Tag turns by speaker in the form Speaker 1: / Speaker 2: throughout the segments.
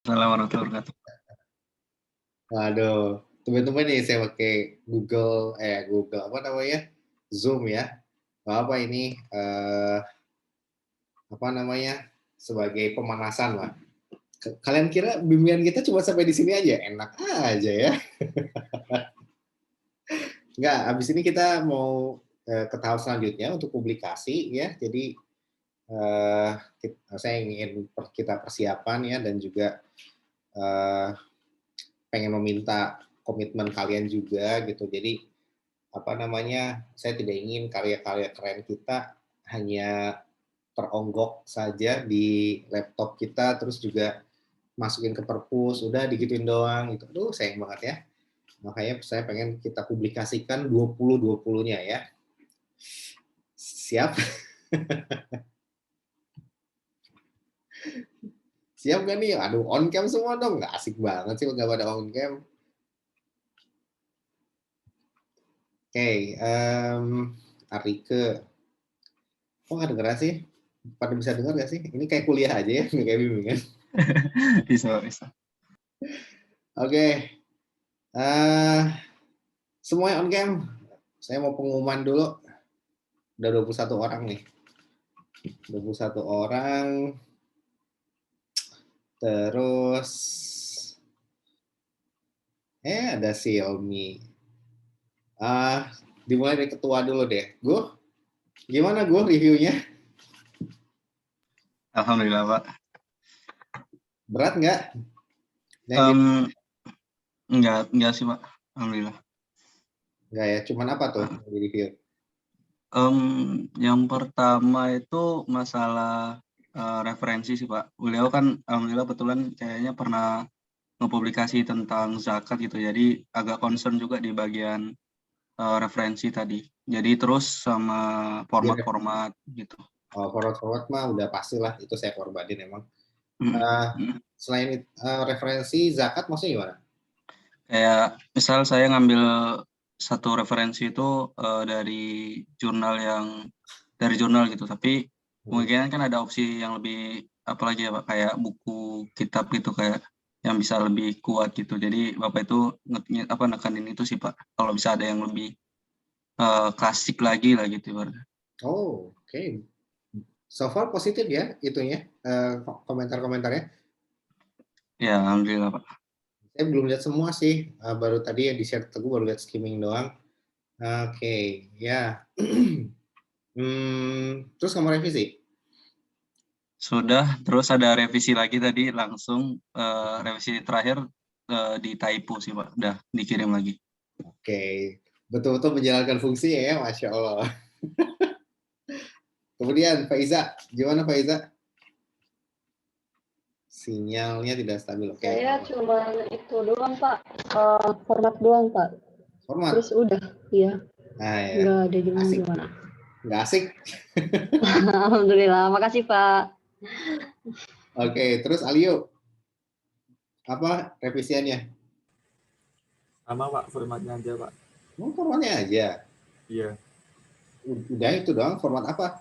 Speaker 1: Assalamualaikum warahmatullahi wabarakatuh.
Speaker 2: Waduh, tumben-tumben nih saya pakai Google apa namanya? Zoom ya. Nggak apa ini apa namanya? Sebagai pemanasan lah. Kalian kira bimbingan kita cuma sampai di sini aja? Enak aja ya. Nggak, habis ini kita mau ke tahap selanjutnya untuk publikasi ya. Jadi eh, saya ingin kita persiapan ya dan juga eh, pengen meminta komitmen kalian juga gitu. Jadi apa namanya, saya tidak ingin karya-karya keren kita hanya teronggok saja di laptop kita terus juga masukin ke perpus udah digituin doang gitu. Aduh sayang banget ya. Makanya saya pengen kita publikasikan 20-20-nya ya. Siap? Siap gak nih? Aduh on cam semua dong. Nggak asik banget sih nggak pada on cam. Oke, Arike. Kok nggak dengeran sih? Pada bisa dengar gak sih? Ini kayak kuliah aja ya, nggak kayak bimbingan.
Speaker 1: Bisa, bisa.
Speaker 2: Oke, uh, semuanya on cam. Saya mau pengumuman dulu. Udah 21 orang nih. 21 orang. Terus ada Xiaomi. Dimulai dari ketua dulu deh. Gue, gimana gue reviewnya?
Speaker 1: Alhamdulillah, Pak.
Speaker 2: Berat nggak?
Speaker 1: Um, enggak sih, Pak. Alhamdulillah.
Speaker 2: Nggak ya, cuman apa tuh di review?
Speaker 1: Yang pertama itu masalah referensi sih, Pak. Beliau kan alhamdulillah betulan kayaknya pernah ngepublikasi tentang zakat gitu. Jadi agak concern juga di bagian referensi tadi. Jadi terus sama
Speaker 2: Dia,
Speaker 1: format-format gitu.
Speaker 2: forward mah udah pastilah itu saya korbanin emang.
Speaker 1: Mm,
Speaker 2: Uh,
Speaker 1: mm.
Speaker 2: Selain referensi zakat maksudnya gimana?
Speaker 1: Kayak misal saya ngambil satu referensi itu dari jurnal gitu, tapi
Speaker 2: Hmm.
Speaker 1: kemungkinan kan ada opsi yang lebih apalagi ya Pak, kayak buku kitab gitu kayak yang bisa lebih kuat gitu. Jadi Bapak itu nekanin itu sih Pak. Kalau bisa ada yang lebih klasik lagi lah gitu Pak.
Speaker 2: Oh, oke. Okay. So far positif ya itunya komentar-komentarnya.
Speaker 1: Ya, alhamdulillah Pak.
Speaker 2: Saya belum lihat semua sih, baru tadi yang di-share Teguh baru lihat skimming doang. Oke, ya. Terus kamu revisi?
Speaker 1: Sudah, terus ada revisi lagi tadi langsung revisi terakhir di typo sih Pak. Udah dikirim lagi.
Speaker 2: Oke, betul-betul menjalankan fungsi ya, Masya Allah. Kemudian Faiza, gimana Faiza? Sinyalnya tidak stabil, oke.
Speaker 3: Saya cuma itu doang Pak, format doang Pak.
Speaker 2: Format?
Speaker 3: Terus udah, ya,
Speaker 2: Nah ya,
Speaker 3: nggak ada
Speaker 2: asik.
Speaker 3: gimana-gimana.
Speaker 2: Nggak asik?
Speaker 3: Alhamdulillah, makasih Pak.
Speaker 2: Oke, terus Alio, apa revisiannya?
Speaker 4: Sama Pak, formatnya aja Pak.
Speaker 2: Oh, formatnya aja.
Speaker 4: Iya,
Speaker 2: Udah itu doang, format apa?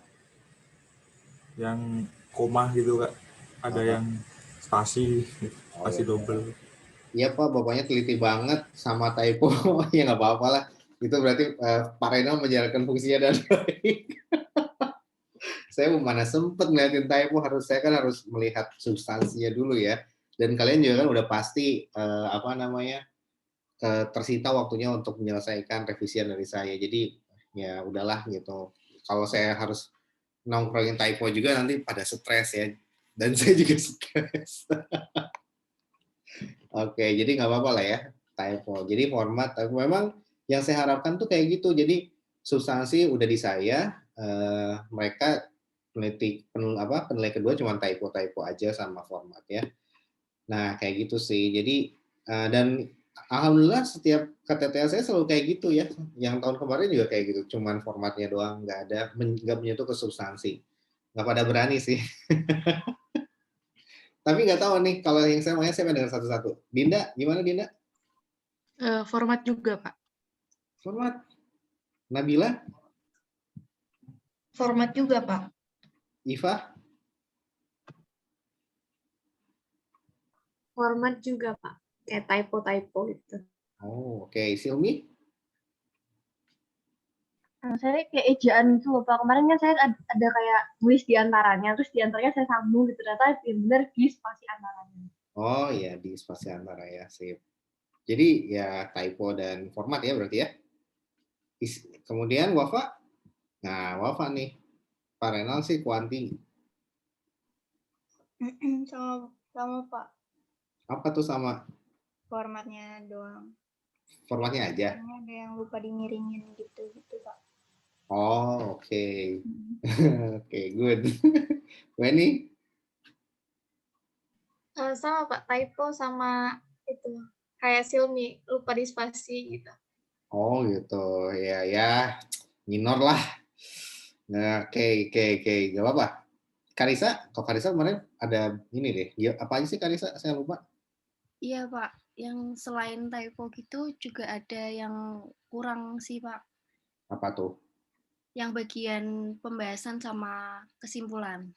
Speaker 4: yang koma gitu Kak. Ada yang spasi,
Speaker 2: Oh
Speaker 4: spasi
Speaker 2: ya.
Speaker 4: double.
Speaker 2: Iya Pak, bapaknya teliti banget sama typo. Ya nggak apa-apa lah. Itu berarti Pak Reno menjalankan fungsinya dan baik. Saya mana sempet ngeliatin typo, saya kan harus melihat substansinya dulu ya. Dan kalian juga kan udah pasti apa namanya tersita waktunya untuk menyelesaikan revisian dari saya. Jadi ya udahlah gitu. Kalau saya harus nongkrongin typo juga nanti pada stres ya. Dan saya juga stres. Oke, jadi nggak apa-apa lah ya, typo. Jadi format, tapi memang yang saya harapkan tuh kayak gitu. Jadi substansi udah di saya, mereka penilai kedua cuma typo-typo aja sama format ya. Nah kayak gitu sih. Jadi dan alhamdulillah setiap KTTA saya selalu kayak gitu ya. Yang tahun kemarin juga kayak gitu, cuman formatnya doang, nggak menyentuh ke substansi. Nggak pada berani sih. Tapi nggak tahu nih kalau yang saya mau saya dengar satu-satu. Dinda, gimana Dinda?
Speaker 5: Format juga, Pak.
Speaker 2: Format. Nabila?
Speaker 5: Format juga, Pak.
Speaker 2: Iva?
Speaker 5: Format juga, Pak. Kayak typo-typo gitu.
Speaker 2: Oh, oke. Silmi?
Speaker 3: Saya kayak ejaan gitu loh, Pak. Kemarin kan saya ada kayak tulis di antaranya, terus di antaranya saya sambung gitu. Ternyata benar di spasi antaranya.
Speaker 2: Oh ya, di spasi antara ya, sip. Jadi ya typo dan format ya berarti ya. Kemudian Wafa? Nah, Wafa nih. Pak Renal sih kuanti.
Speaker 6: sama Pak,
Speaker 2: Apa tuh sama?
Speaker 6: formatnya doang.
Speaker 2: Formatnya aja?
Speaker 6: Soalnya ada yang lupa dimiringin gitu Pak.
Speaker 2: Oh, oke. Oke, good. Weni?
Speaker 5: Sama, Pak. Typo sama itu. Kayak Silmi, lupa di spasi gitu.
Speaker 2: Oh gitu. Ya, ya. Minor lah. Nah, oke. Gak apa-apa. Karisa? Kok Karisa kemarin ada ini deh. Ya, apa aja sih Karisa? Saya lupa.
Speaker 7: Iya, Pak. Yang selain typo gitu juga ada yang kurang sih, Pak.
Speaker 2: Apa tuh?
Speaker 7: Yang bagian pembahasan sama kesimpulan.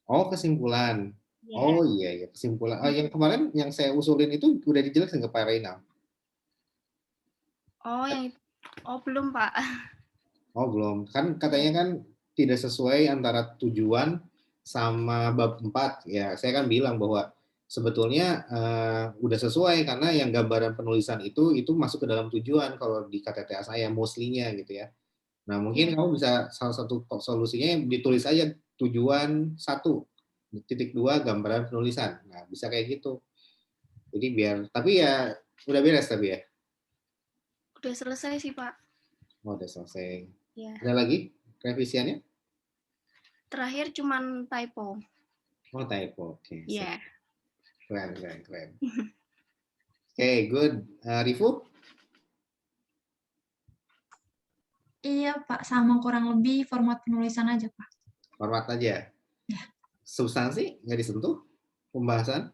Speaker 2: Oh, kesimpulan.
Speaker 7: Ya.
Speaker 2: Oh iya, kesimpulan. Oh, yang kemarin yang saya usulin itu udah dijelasin ke Pak Reina.
Speaker 7: Oh, belum, Pak.
Speaker 2: Oh, belum. Kan katanya kan tidak sesuai antara tujuan sama bab 4. Ya, saya kan bilang bahwa sebetulnya udah sesuai karena yang gambaran penulisan itu masuk ke dalam tujuan kalau di KTTA saya mostly-nya gitu ya. Nah, mungkin kamu bisa salah satu solusinya yang ditulis aja tujuan 1.2 gambaran penulisan. Nah, bisa kayak gitu. Jadi biar tapi ya udah beres tapi ya.
Speaker 7: Udah selesai sih, Pak.
Speaker 2: Oh, udah selesai.
Speaker 7: Ya.
Speaker 2: Ada lagi revisiannya?
Speaker 7: Terakhir cuman typo.
Speaker 2: Oh, typo. Oke.
Speaker 7: Ya.
Speaker 2: Keren. Oke, good. Rifu?
Speaker 5: Iya, Pak. Sama kurang lebih format penulisan aja, Pak.
Speaker 2: Format aja.
Speaker 5: Ya.
Speaker 2: Substansi nggak disentuh? Pembahasan?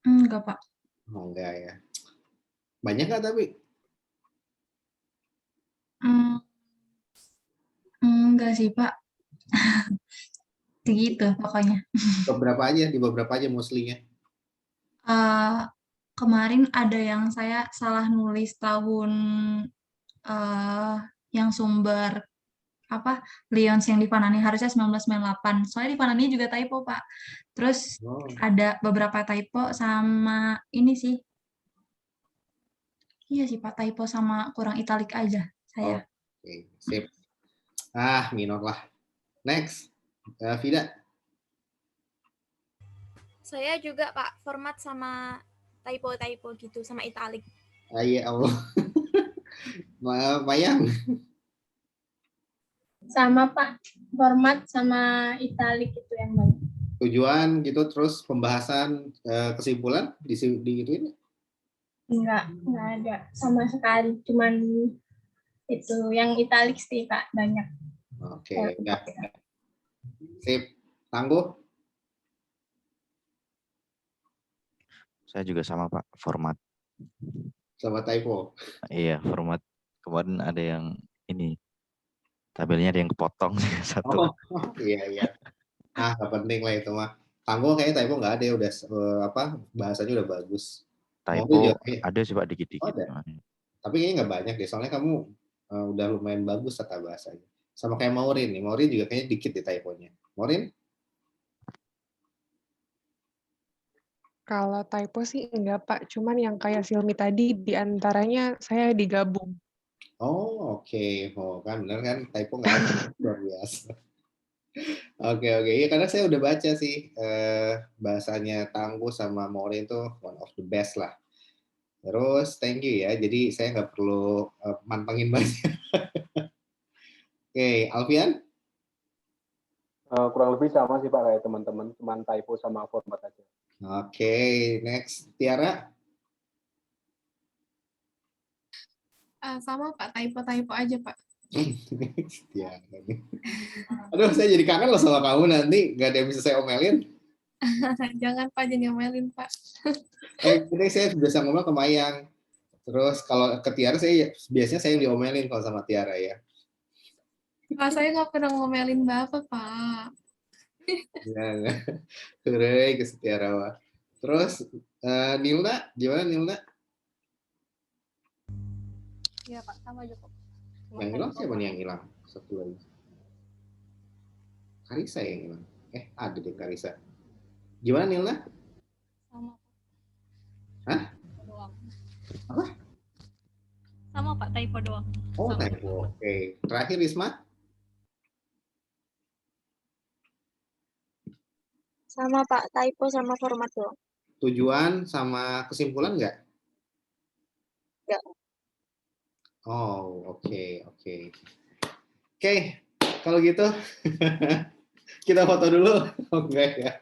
Speaker 5: Enggak, Pak.
Speaker 2: Oh, enggak ya. Banyak nggak tapi?
Speaker 5: Enggak sih, Pak. Begitu pokoknya.
Speaker 2: Di beberapa aja mostly-nya.
Speaker 5: Kemarin ada yang saya salah nulis tahun yang sumber apa Lions yang di Fanani harusnya 1998. Soalnya di Fanani juga typo, Pak. Terus ada beberapa typo sama ini sih. Iya sih, Pak, typo sama kurang italik aja saya.
Speaker 2: Oke, sip. Minor lah. Next. Vida.
Speaker 6: Saya juga Pak, format sama typo gitu sama italik.
Speaker 2: Ya Allah. Mayang.
Speaker 3: Sama Pak, format sama italik itu yang banyak.
Speaker 2: Tujuan gitu terus pembahasan kesimpulan di ituin?
Speaker 3: Enggak ada sama sekali. Cuman itu yang italik sih Kak, banyak.
Speaker 2: Oke, ya. Sip. Tangguh.
Speaker 8: Saya juga sama Pak, format.
Speaker 2: Sama typo.
Speaker 8: Iya, format. Kemarin ada yang ini, tabelnya ada yang kepotong satu.
Speaker 2: Iya. Nggak penting lah itu mah. Tangguh kayaknya typo nggak ada ya, udah bahasanya udah bagus.
Speaker 8: Typo ada sih Pak dikit-dikit.
Speaker 2: Tapi kayaknya nggak banyak deh, soalnya kamu udah lumayan bagus tata bahasanya. Sama kayak Maureen nih, Maureen juga kayaknya dikit di typonya. Maureen?
Speaker 9: Kalau typo sih enggak, Pak. Cuman yang kayak Silmi tadi, diantaranya saya digabung.
Speaker 2: Oh, oke. Oh, kan bener kan, typo nggak ada. Luar biasa. Oke. Iya, karena saya udah baca sih bahasanya Tangguh sama Maureen tuh one of the best lah. Terus, thank you ya. Jadi, saya nggak perlu mantengin banyak. Oke, Alfian?
Speaker 10: Kurang lebih sama sih Pak kayak teman-teman, cuman typo sama format aja.
Speaker 2: Oke, next. Tiara?
Speaker 5: Sama Pak, typo aja Pak.
Speaker 2: Tiara. Aduh, saya jadi kangen loh sama kamu nanti. Nggak ada yang bisa saya omelin.
Speaker 5: Jangan Pak, jangan ngomelin Pak.
Speaker 2: Ini saya biasa ngomel ke Mayang. Terus kalau ke Tiara, biasanya saya diomelin kalau sama Tiara ya.
Speaker 5: Pak, saya nggak pernah ngomelin Bapak, Pak.
Speaker 2: Ya, hooray ke Tiara. Terus Nilna, gimana Nilna?
Speaker 7: Iya Pak, sama aja kok. Cuma
Speaker 2: Yang hilang
Speaker 7: typo,
Speaker 2: siapa
Speaker 7: Pak.
Speaker 2: nih yang hilang? Satu lagi. Karisa yang hilang. Ada deh Karisa. Gimana Nilna?
Speaker 7: Sama
Speaker 2: Hah?
Speaker 7: typo doang.
Speaker 2: Apa?
Speaker 7: Sama Pak, typo doang.
Speaker 2: Oh,
Speaker 7: Sama.
Speaker 2: typo. Oke. Terakhir Risma?
Speaker 6: Sama Pak, typo sama format doang.
Speaker 2: Tujuan sama kesimpulan nggak?
Speaker 6: Nggak.
Speaker 2: Oh, oke. Oke, kalau gitu kita foto dulu. Oh, enggak ya.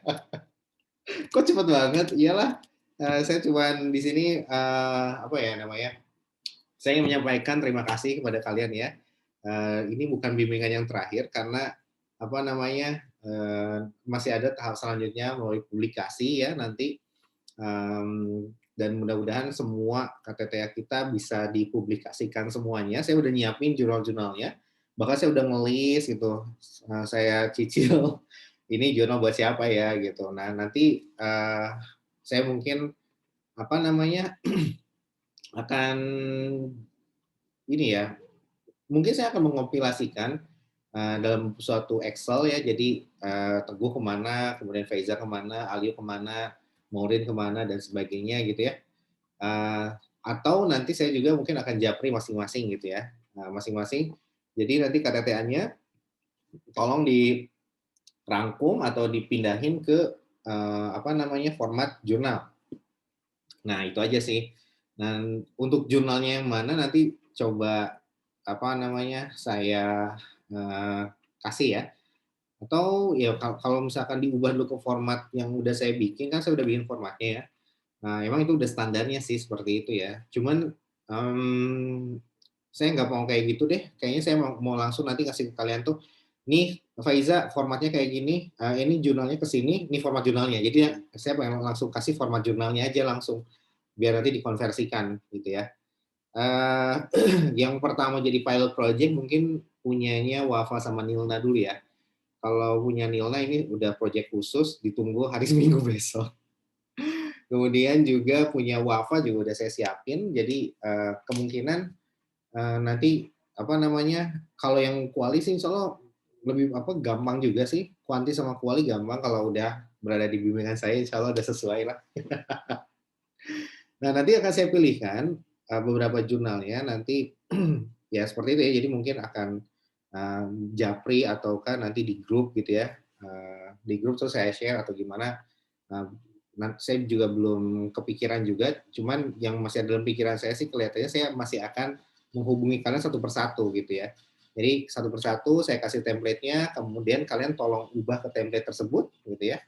Speaker 2: Kok cepet banget? Iyalah, saya cuman di sini apa ya namanya? Saya ingin menyampaikan terima kasih kepada kalian ya. Ini bukan bimbingan yang terakhir karena apa namanya masih ada tahap selanjutnya melalui publikasi ya nanti. Dan mudah-mudahan semua KTTA kita bisa dipublikasikan semuanya. Saya udah nyiapin jurnal-jurnalnya, bahkan saya udah ngelis gitu. Saya cicil ini jurnal buat siapa ya gitu. Nah nanti saya mungkin apa namanya akan ini ya, mungkin saya akan mengompilasikan dalam suatu Excel ya. Jadi Teguh kemana, kemudian Faiza kemana, Alio kemana, Maureen kemana dan sebagainya gitu ya. Atau nanti saya juga mungkin akan japri masing-masing gitu ya, masing-masing. Jadi nanti KTTA-nya tolong dirangkum atau dipindahin ke apa namanya format jurnal. Nah itu aja sih. Dan untuk jurnalnya yang mana nanti coba apa namanya saya kasih ya. Atau ya kalau misalkan diubah dulu ke format yang udah saya bikin, kan saya udah bikin formatnya ya. Nah, emang itu udah standarnya sih seperti itu ya. Cuman saya nggak mau kayak gitu deh. Kayaknya saya mau langsung nanti kasih ke kalian tuh, nih Faiza formatnya kayak gini, ini jurnalnya ke sini, ini format jurnalnya. Jadi saya pengen langsung kasih format jurnalnya aja langsung, biar nanti dikonversikan gitu ya. Yang pertama jadi pilot project mungkin punyanya Wafa sama Nilna dulu ya. Kalau punya Nilna ini udah project khusus, ditunggu hari Minggu besok. Kemudian juga punya Wafa juga udah saya siapin, jadi kemungkinan nanti apa namanya kalau yang kuali sih insya Allah lebih gampang juga sih, kuanti sama kuali gampang kalau udah berada di bimbingan saya, insya Allah udah sesuai lah. Nah nanti akan saya pilihkan beberapa jurnalnya nanti ya seperti itu ya, jadi mungkin akan japri ataukah nanti di grup gitu ya, di grup terus saya share atau gimana. Nanti saya juga belum kepikiran juga, cuman yang masih ada dalam pikiran saya sih kelihatannya saya masih akan menghubungi kalian satu persatu gitu ya. Jadi satu persatu saya kasih template-nya, kemudian kalian tolong ubah ke template tersebut gitu ya.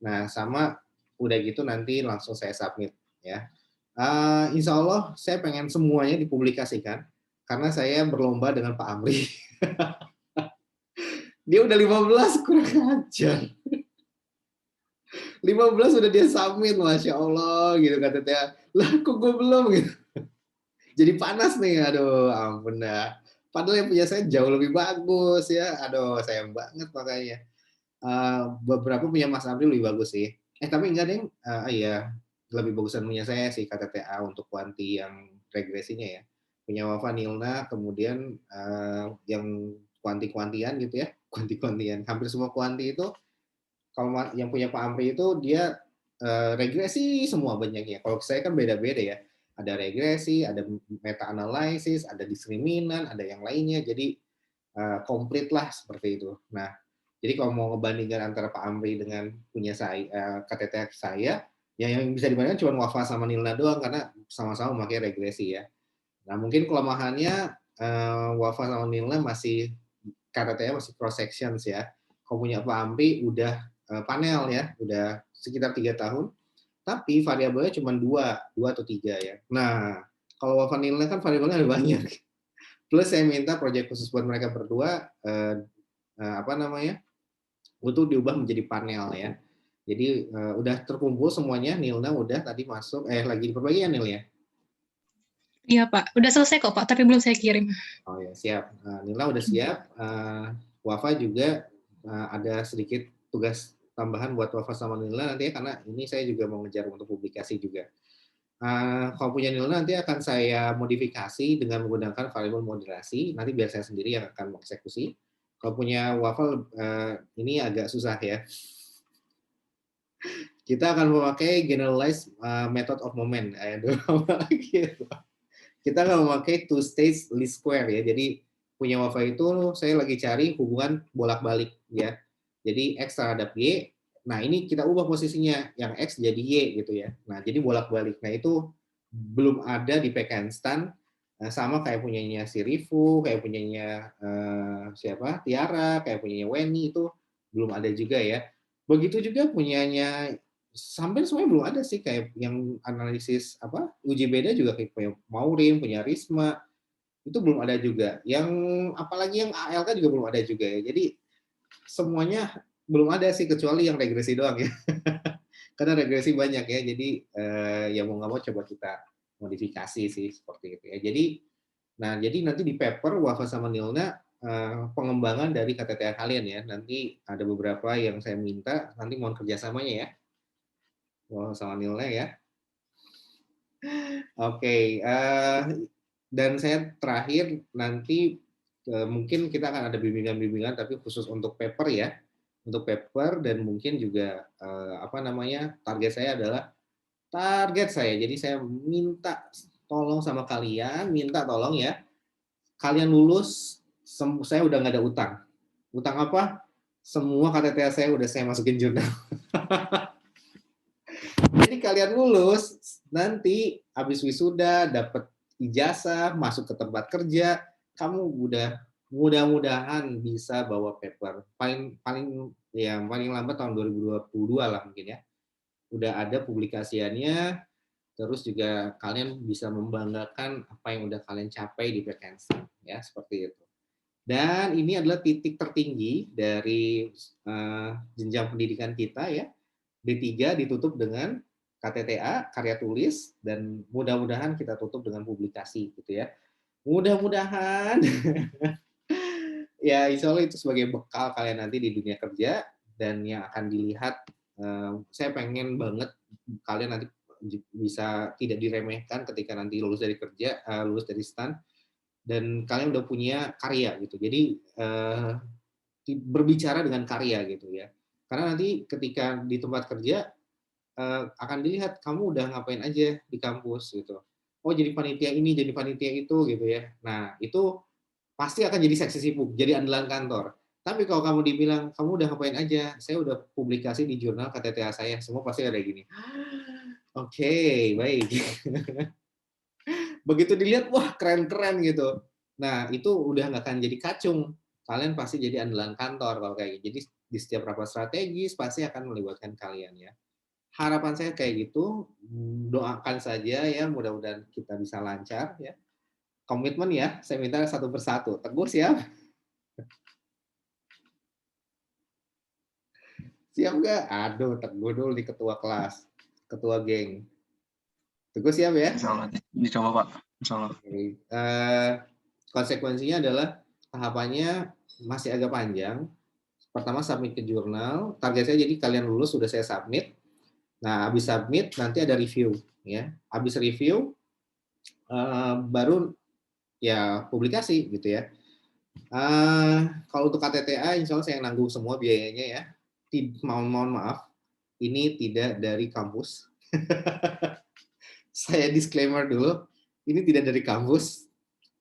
Speaker 2: Nah sama udah gitu nanti langsung saya submit ya. Insya Allah saya pengen semuanya dipublikasikan karena saya berlomba dengan Pak Amri. Dia udah 15, kurang ajar. 15 udah dia submit, Masya Allah gitu kata dia. Lah kok gue belum gitu. Jadi panas nih, aduh ampun dah. Padahal yang punya saya jauh lebih bagus ya. Aduh sayang banget makanya. Beberapa punya Mas Amri lebih bagus sih. Tapi enggak deh, iya lebih bagusan punya saya sih KTTA untuk kuanti yang regresinya ya. Punya Wafa Nilna, kemudian yang kuanti-kuantian gitu ya. Kuanti-kuantian. Hampir semua kuanti itu kalau yang punya Pak Amri itu dia regresi semua banyaknya. Kalau saya kan beda-beda ya. Ada regresi, ada meta analisis, ada diskriminan, ada yang lainnya. Jadi komplit lah seperti itu. Nah, jadi kalau mau ngebandingkan antara Pak Amri dengan punya saya, KTTA saya, ya yang bisa dibandingkan cuma Wafa sama Nilna doang karena sama-sama memakai regresi ya. Nah, mungkin kelemahannya Wafa sama Nilna masih KTTA masih cross sections ya. Kalau punya Pak Amri udah panel ya, udah sekitar 3 tahun, tapi variabelnya cuma 2 atau 3 ya. Nah, kalau Wafa Nilna kan variabelnya ada banyak. Plus saya minta proyek khusus buat mereka berdua, apa namanya, untuk diubah menjadi panel ya. Jadi udah terkumpul semuanya, Nilna udah tadi masuk, lagi diperbagi ya Nil ya?
Speaker 5: Iya Pak, udah selesai kok Pak, tapi belum saya kirim.
Speaker 2: Oh ya siap, Nilna udah siap, Wafa juga ada sedikit tugas tambahan buat Wafa sama Nilna nanti ya, karena ini saya juga mau ngejar untuk publikasi juga. Kalau punya Nilna nanti akan saya modifikasi dengan menggunakan variabel moderasi, nanti biar saya sendiri yang akan mengeksekusi. Kalau punya Wafa ini agak susah ya. Kita akan memakai generalized method of moment. Kita akan memakai two stage least square ya. Jadi punya Wafa itu saya lagi cari hubungan bolak-balik ya. Jadi X terhadap Y. Nah, ini kita ubah posisinya, yang X jadi Y gitu ya. Nah, jadi bolak-balik. Nah, itu belum ada di Pekenstan, sama kayak punyanya si Rifu, kayak punyanya siapa? Tiara, kayak punyanya Weni, itu belum ada juga ya. Begitu juga punyanya, sampai semuanya belum ada sih, kayak yang analisis apa uji beda juga kayak punya Maureen, punya Risma, itu belum ada juga. Yang apalagi yang ALK juga belum ada juga ya. Jadi semuanya belum ada sih, kecuali yang regresi doang ya. Karena regresi banyak ya, jadi ya mau nggak mau coba kita modifikasi sih seperti itu ya. Jadi nanti di paper Wafa sama Nilna pengembangan dari KTTA kalian ya. Nanti ada beberapa yang saya minta, nanti mohon kerjasamanya ya. Wafa sama Nilna ya. Oke, dan saya terakhir nanti mungkin kita akan ada bimbingan-bimbingan tapi khusus untuk paper ya. Untuk paper, dan mungkin juga target saya. Jadi saya minta tolong sama kalian, ya. Kalian lulus, saya udah nggak ada utang. Utang apa? Semua KTTA saya udah saya masukin jurnal. Jadi kalian lulus, nanti habis wisuda, dapat ijazah, masuk ke tempat kerja, kamu udah mudah-mudahan bisa bawa paper. Paling lambat tahun 2022 lah mungkin ya. Udah ada publikasiannya, terus juga kalian bisa membanggakan apa yang udah kalian capai di Pekenstan ya, seperti itu. Dan ini adalah titik tertinggi dari jenjang pendidikan kita ya. D3 ditutup dengan KTTA, karya tulis, dan mudah-mudahan kita tutup dengan publikasi gitu ya. Mudah-mudahan ya, insya Allah itu sebagai bekal kalian nanti di dunia kerja, dan yang akan dilihat, saya pengen banget kalian nanti bisa tidak diremehkan ketika nanti lulus dari kerja, lulus dari STAN, dan kalian udah punya karya gitu. Jadi berbicara dengan karya gitu ya. Karena nanti ketika di tempat kerja akan dilihat kamu udah ngapain aja di kampus gitu. Oh, jadi panitia ini, jadi panitia itu gitu ya. Nah, itu pasti akan jadi seksi sibuk, jadi andalan kantor. Tapi kalau kamu dibilang, kamu udah ngapain aja? Saya udah publikasi di jurnal KTTA saya. Semua pasti ada gini. Oke, baik. Begitu dilihat, wah keren-keren gitu. Nah, itu udah nggak akan jadi kacung. Kalian pasti jadi andalan kantor kalau kayak gitu. Jadi di setiap rapat strategis pasti akan melibatkan kalian ya. Harapan saya kayak gitu. Doakan saja ya, mudah-mudahan kita bisa lancar ya. Komitmen ya, saya minta satu persatu. Teguh siap? Siap nggak? Aduh, Teguh dulu di ketua kelas, ketua geng. Teguh siap ya?
Speaker 1: Insya Allah. Dicoba Pak. Insya Allah.
Speaker 2: Konsekuensinya adalah tahapannya masih agak panjang. Pertama submit ke jurnal. Target saya jadi kalian lulus sudah saya submit. Nah, habis submit nanti ada review ya. Habis review baru ya publikasi gitu ya. Kalau untuk KTTA, insya Allah saya nanggung semua biayanya ya. Mohon maaf, ini tidak dari kampus. Saya disclaimer dulu, ini tidak dari kampus.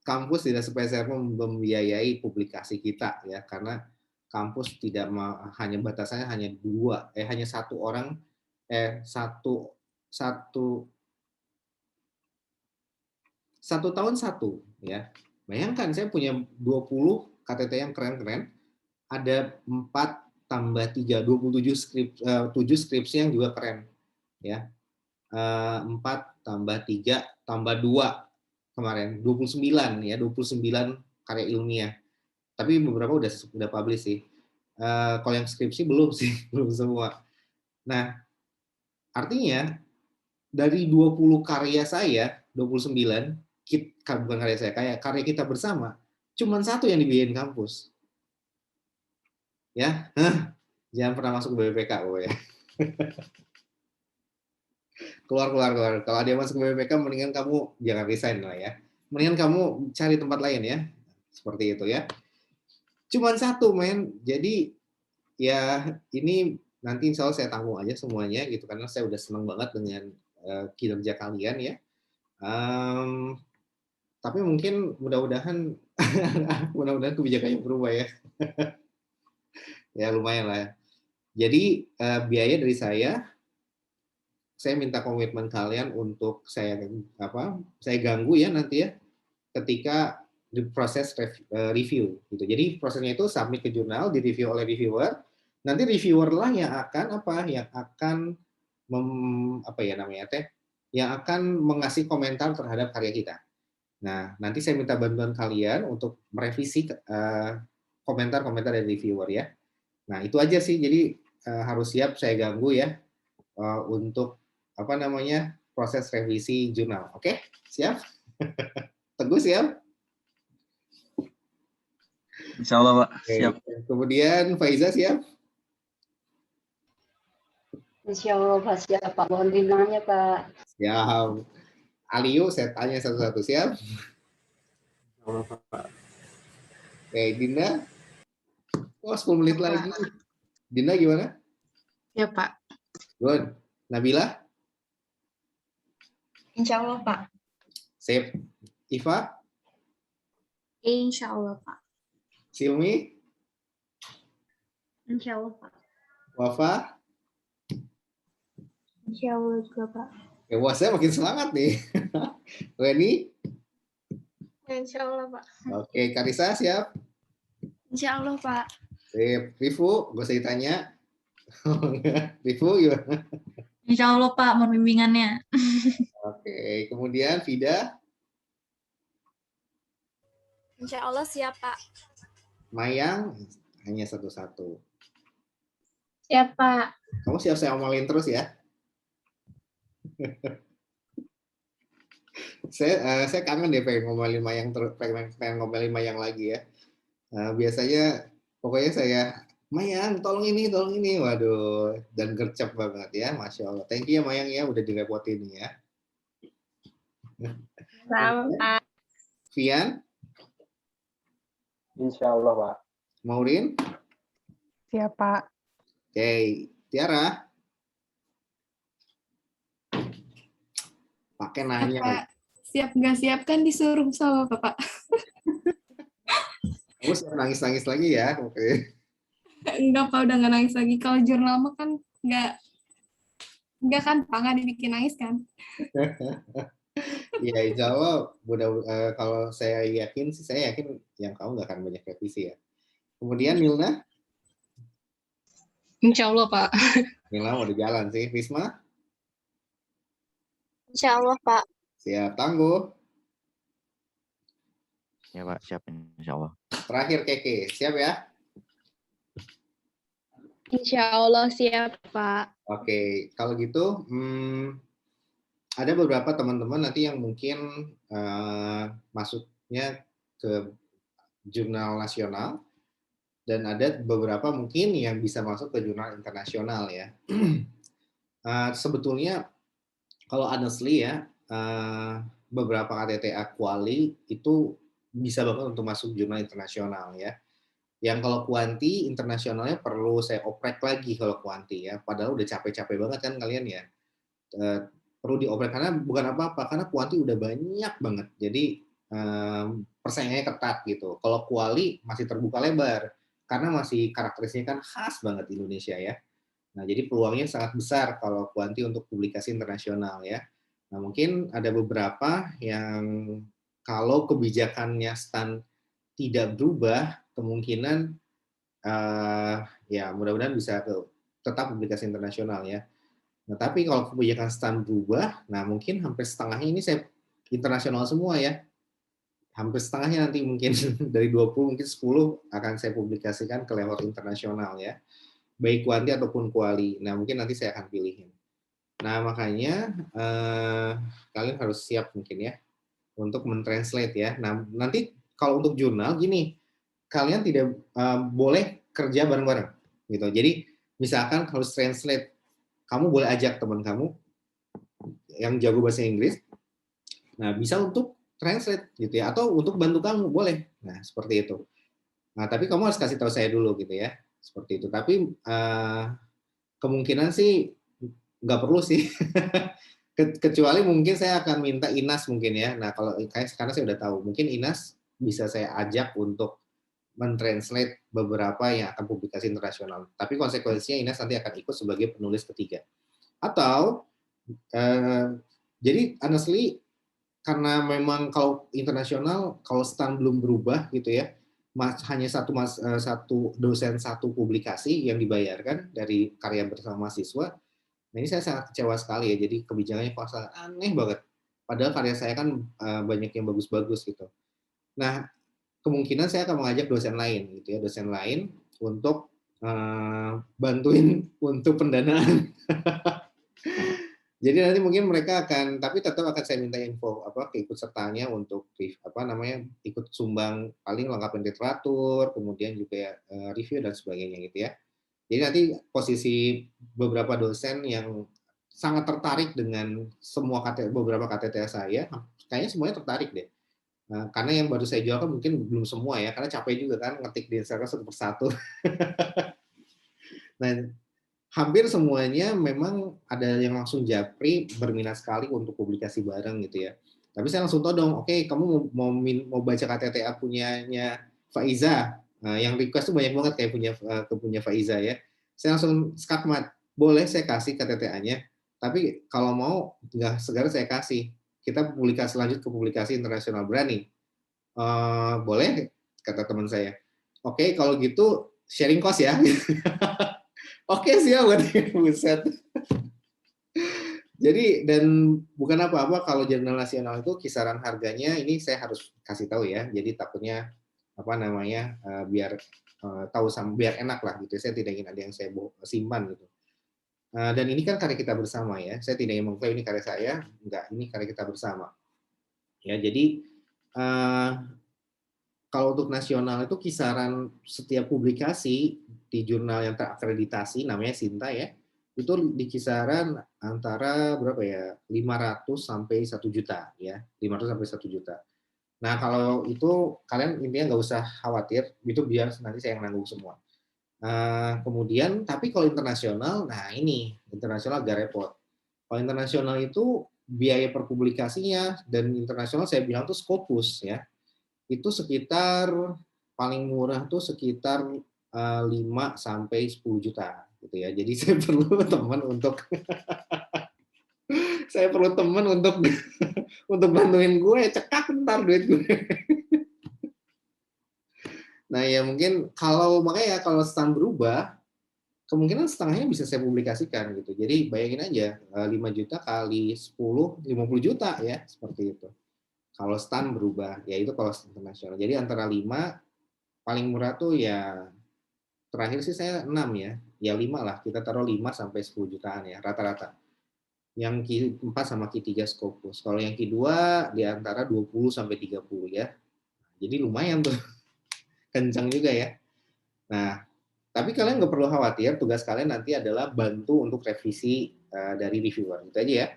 Speaker 2: Kampus tidak sepeser membiayai publikasi kita ya, karena kampus tidak hanya batasannya hanya hanya satu orang satu tahun satu ya. Bayangkan saya punya 20 KTT yang keren-keren, ada 4 tambah 3, 7 skripsi yang juga keren ya. 4 tambah 3 tambah 2 kemarin 29 ya, 29 karya ilmiah. Tapi beberapa udah publish sih. Kalau yang skripsi belum sih, belum semua. Nah, artinya dari 20 karya saya, 29 bukan karya saya, karya kita bersama, cuman 1 yang dibiayain kampus. Ya, Jangan pernah masuk BPK, ya. Keluar. Kalau ada yang masuk BPK, mendingan kamu jangan resign lah ya. Mendingan kamu cari tempat lain ya. Seperti itu ya. Cuman satu, men. Jadi ya ini nanti insya Allah saya tanggung aja semuanya gitu, karena saya udah senang banget dengan kinerja kalian ya. Tapi mungkin mudah-mudahan kebijakannya berubah ya. Ya lumayan lah. Jadi biaya dari saya minta komitmen kalian untuk saya ganggu ya nanti ya ketika di proses review gitu. Jadi prosesnya itu submit ke jurnal, di review oleh reviewer. Nanti reviewer lah yang akan yang akan mengasih komentar terhadap karya kita. Nah, nanti saya minta bantuan kalian untuk merevisi komentar-komentar dari reviewer ya. Nah, itu aja sih. Jadi harus siap saya ganggu ya untuk proses revisi jurnal. Oke? Siap? Teguh siap?
Speaker 1: Insya Allah, Pak. Siap.
Speaker 2: Kemudian Faiza siap?
Speaker 11: Insya Allah Pak siap Pak. Mohon bimbingannya Pak.
Speaker 2: Siap. Aliu, saya tanya satu-satu, siap?
Speaker 4: Insya Allah, Pak.
Speaker 2: Oke, Dinda? 10 menit lagi. Dinda gimana?
Speaker 5: Ya, Pak.
Speaker 2: Good. Nabila?
Speaker 5: Insya Allah, Pak.
Speaker 2: Sip. Iva?
Speaker 7: Insya Allah Pak.
Speaker 2: Silmi?
Speaker 3: Insya Allah, Pak.
Speaker 2: Wafa?
Speaker 3: Insya Allah juga, Pak.
Speaker 2: Ya, wah, saya makin semangat nih. Weni?
Speaker 7: Insya Allah Pak.
Speaker 2: Oke, Karisa siap?
Speaker 7: Insya Allah Pak.
Speaker 2: Sip. Rifu, gak usah ditanya. Rifu gimana?
Speaker 5: Insya Allah, Pak, mohon bimbingannya.
Speaker 2: Oke, kemudian Vida?
Speaker 6: Insya Allah siap, Pak.
Speaker 2: Mayang? Hanya satu-satu.
Speaker 3: Siap, Pak.
Speaker 2: Kamu siap saya omelin terus ya? saya kangen deh pengen ngomelin Mayang lagi ya. Biasanya pokoknya saya Mayang tolong ini. Waduh, dan gercep banget ya, Masya Allah. Thank you ya Mayang ya udah direpotin ya.
Speaker 3: Sama, Pak.
Speaker 2: Vian?
Speaker 10: Insya Allah, Pak.
Speaker 2: Maureen?
Speaker 9: Siap, Pak.
Speaker 2: Oke, Tiara? Pakai nanya.
Speaker 12: Pak, siap nggak siap kan disuruh sama Bapak.
Speaker 2: Kamu siap nangis-nangis lagi ya? Oke.
Speaker 12: Enggak Pak, udah nggak nangis lagi. Kalau jurnal mah kan nggak kan Pak, nggak dibikin nangis kan.
Speaker 2: Ya insya Allah, kalau saya yakin yang kamu nggak akan banyak revisi ya. Kemudian Milna?
Speaker 13: Insya Allah Pak.
Speaker 2: Milna mau di jalan sih. Risma?
Speaker 6: Insya Allah, Pak.
Speaker 2: Siap. Tangguh?
Speaker 8: Ya Pak, siap insya Allah.
Speaker 2: Terakhir Keke, siap ya?
Speaker 7: Insya Allah siap Pak.
Speaker 2: Oke, kalau gitu ada beberapa teman-teman nanti yang mungkin masuknya ke jurnal nasional dan ada beberapa mungkin yang bisa masuk ke jurnal internasional ya. Sebetulnya kalau honestly ya beberapa KTTA Quali itu bisa banget untuk masuk jurnal internasional ya. Yang kalau kuanti internasionalnya perlu saya oprek lagi kalau kuanti ya. Padahal udah capek-capek banget kan kalian ya. Perlu dioprek karena bukan apa-apa, karena kuanti udah banyak banget. Jadi persaingannya ketat gitu. Kalau kuali masih terbuka lebar karena masih karakteristiknya kan khas banget Indonesia ya. Nah, jadi peluangnya sangat besar kalau kuanti untuk publikasi internasional ya. Nah, mungkin ada beberapa yang kalau kebijakannya STAN tidak berubah, kemungkinan ya mudah-mudahan bisa tetap publikasi internasional ya. Nah, tapi kalau kebijakan STAN berubah, nah mungkin hampir setengahnya ini saya internasional semua ya. Hampir setengahnya nanti mungkin dari 20 mungkin 10 akan saya publikasikan ke level internasional ya. Baik kuanti ataupun kuali. Nah, mungkin nanti saya akan pilihin. Nah, makanya kalian harus siap mungkin ya untuk mentranslate ya. Nah, nanti kalau untuk jurnal gini, kalian tidak boleh kerja bareng-bareng gitu. Jadi misalkan harus translate, kamu boleh ajak teman kamu yang jago bahasa Inggris, nah bisa untuk translate gitu ya, atau untuk bantu kamu boleh. Nah seperti itu. Nah tapi kamu harus kasih tahu saya dulu gitu ya, seperti itu. Tapi kemungkinan sih nggak perlu sih. Kecuali mungkin saya akan minta Inas mungkin ya. Nah kalau karena saya udah tahu, mungkin Inas bisa saya ajak untuk mentranslate beberapa yang akan publikasi internasional. Tapi konsekuensinya Inas nanti akan ikut sebagai penulis ketiga. Atau jadi honestly karena memang kalau internasional kalau stand belum berubah gitu ya, hanya satu dosen satu publikasi yang dibayarkan dari karya bersama mahasiswa. Nah ini saya sangat kecewa sekali ya. Jadi kebijakannya kok sangat aneh banget. Padahal karya saya kan banyak yang bagus-bagus gitu. Nah kemungkinan saya akan mengajak dosen lain gitu ya, dosen lain untuk bantuin untuk pendanaan. Jadi nanti mungkin mereka akan, tapi tetap akan saya minta info keikut sertanya untuk ikut sumbang paling lengkapin literatur, kemudian juga review dan sebagainya gitu ya. Jadi nanti posisi beberapa dosen yang sangat tertarik dengan beberapa KTTA saya, kayaknya semuanya tertarik deh. Karena yang baru saya jual kan mungkin belum semua ya, karena capek juga kan ngetik di Instagram satu persatu. Nah, hampir semuanya memang ada yang langsung japri berminat sekali untuk publikasi bareng gitu ya. Tapi saya langsung tahu dong, oke, kamu mau baca KTTA punyanya Faiza. Nah, yang request tuh banyak banget kayak punya Faiza ya. Saya langsung skakmat, boleh saya kasih KTTA-nya, tapi kalau mau nggak segera saya kasih. Kita lanjut ke publikasi internasional, berani? Boleh, kata teman saya. Oke, kalau gitu sharing cost ya. Oke siap, buset. Jadi dan bukan apa-apa kalau jurnal nasional itu kisaran harganya ini saya harus kasih tahu ya. Jadi takutnya biar tahu biar enak lah gitu. Saya tidak ingin ada yang saya simpan gitu. Dan ini kan karya kita bersama ya. Saya tidak ingin mengklaim ini karya saya, enggak, ini karya kita bersama. Ya, jadi kalau untuk nasional itu kisaran setiap publikasi di jurnal yang terakreditasi namanya Sinta ya, itu di kisaran antara berapa ya? 500 sampai 1 juta ya. 500 sampai 1 juta. Nah, kalau itu kalian intinya nggak usah khawatir, itu biar nanti saya yang nanggung semua. Kemudian tapi kalau internasional, nah ini internasional agak repot. Kalau internasional itu biaya per publikasinya dan internasional saya bilang tuh Scopus ya. Itu sekitar paling murah tuh sekitar 5 sampai 10 juta gitu ya. Jadi saya perlu teman untuk untuk bantuin gue, cekak ntar duit gue. Nah ya mungkin makanya kalau stand berubah, kemungkinan setengahnya bisa saya publikasikan gitu. Jadi bayangin aja 5 juta kali 10, 50 juta ya, seperti itu. Kalau stand berubah, ya itu kalau internasional. Jadi antara 5, paling murah tuh ya, terakhir sih saya 6 ya. Ya 5 lah, kita taruh 5 sampai 10 jutaan ya, rata-rata. Yang Q4 sama Q3 Scopus. Kalau yang Q2 di antara 20 sampai 30 ya. Jadi lumayan tuh. Kencang juga ya. Nah, tapi kalian nggak perlu khawatir, tugas kalian nanti adalah bantu untuk revisi dari reviewer. Itu aja ya.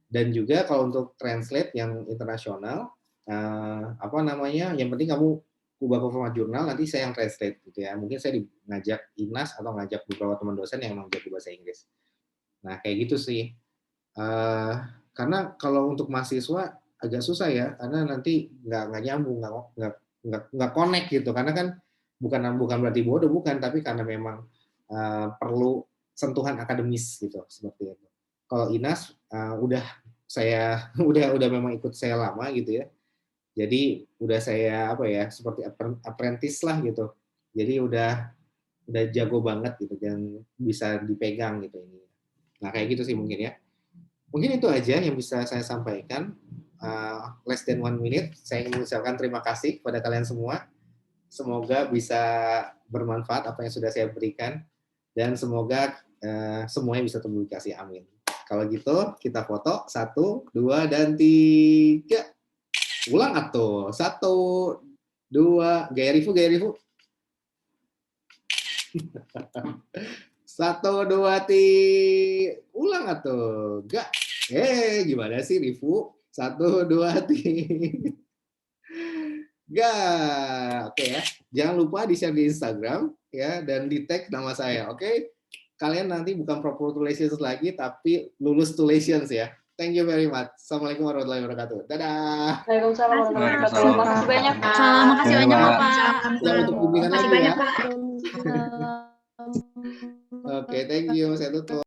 Speaker 2: Dan juga kalau untuk translate yang internasional, yang penting kamu ubah ke format jurnal, nanti saya yang translate gitu ya. Mungkin saya ngajak Inas atau ngajak beberapa teman dosen yang memang jago bahasa Inggris. Nah kayak gitu sih. Karena kalau untuk mahasiswa agak susah ya, karena nanti nggak nyambung, nggak connect gitu. Karena kan bukan berarti bodoh, bukan, tapi karena memang perlu sentuhan akademis gitu, seperti itu. Kalau Inas udah memang ikut saya lama gitu ya. Jadi udah saya seperti apprentice lah gitu. Jadi udah jago banget gitu dan bisa dipegang gitu ini. Nah, kayak gitu sih mungkin ya. Mungkin itu aja yang bisa saya sampaikan. Less than 1 minute. Saya ingin mengucapkan terima kasih kepada kalian semua. Semoga bisa bermanfaat apa yang sudah saya berikan dan semoga semuanya bisa terpublikasi. Amin. Kalau gitu, kita foto. 1, 2, dan 3. Ulang atuh. 1, 2. Gaya Rifu. 1, 2, ulang atau enggak? Gimana sih Rifu? 1, 2, enggak. Oke ya. Jangan lupa di-share di Instagram ya dan di tag nama saya, oke? Kalian nanti bukan Pro-Tulations lagi tapi Lulus Tulations ya. Thank you very much. Assalamualaikum warahmatullahi wabarakatuh. Dadah.
Speaker 11: Waalaikumsalam warahmatullahi wabarakatuh. Makasih banyak, Pak.
Speaker 5: Salam, makasih banyak Bapak.
Speaker 2: Ya, untuk bimbingan
Speaker 3: Makasih
Speaker 2: lagi
Speaker 3: banyak,
Speaker 2: ya.
Speaker 3: Pak.
Speaker 2: Oke, thank you. Saya tutup.